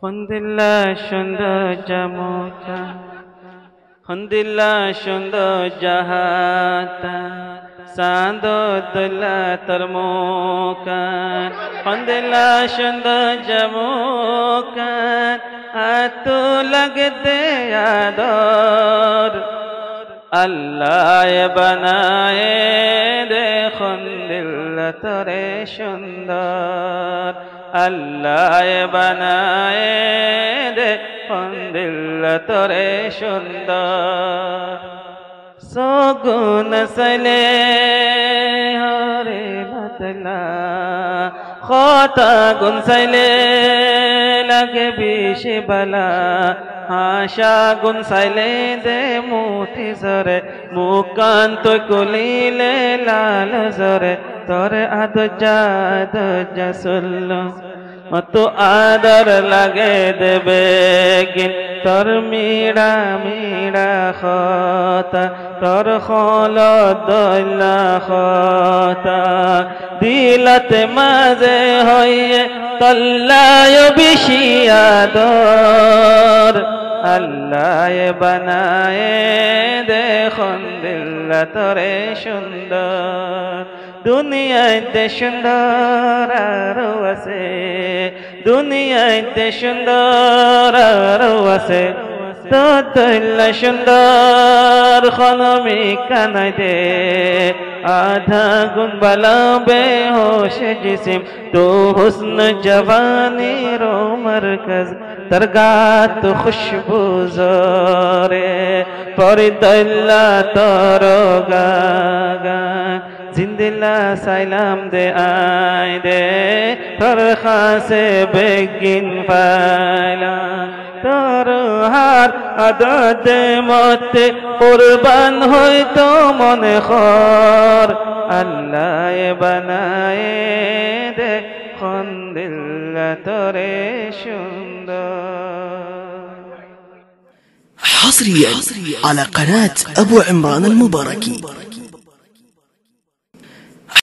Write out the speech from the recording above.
খন্দিল্লা সুন্দর জামুকা খন্দিল্লা সুন্দর জাহাতা সাদুল্লাহ তরমুকান খন্দিল্লা সুন্দর জামুকান আতু লগতে আদর আল্লাহ বানায়ে দেখুন দিল তরে সুন্দর আল্লাহ বানায়ে দেখুন দিল তরে সুন্দর সগুন সলে হরে বতলা খতা গুন সলে লাগে বিশ বলা আশা গুন সাইলে দে মুঠি জরে মুকান তো কুলিলে লাল জরে তোর আদজা সুল্লো মতো আদর লাগে দেবে গিন তোর মিড়া মিড়া খতা তোর খল দল্লা খতা দিলতে মাঝে হইয়ে তল্লায় বেশি আদর আল্লাহ বানায়ে দেখুন দিল তরে সুন্দর দুনিয়াতে সুন্দর আরো আছে দুনিয়াতে সুন্দর আরো আছে তো দিল সুন্দর খনমি কানাই দে आधा गुन बला बेहोश जिस्म तो हुस्न जवानी रो मरकज तरगात खुशबू जोरे परिदल्ला तोरो गागा जिंदिल्ला साइलाम दे आय दे फरखा से बेगिन फाइला তোর হার আদত মতে কুরবান হইতো মনে খর আল্লাহ বানায়ে দেখুন দিল তরে সুন্দর حصريا على قناة أبو عمران المباركي.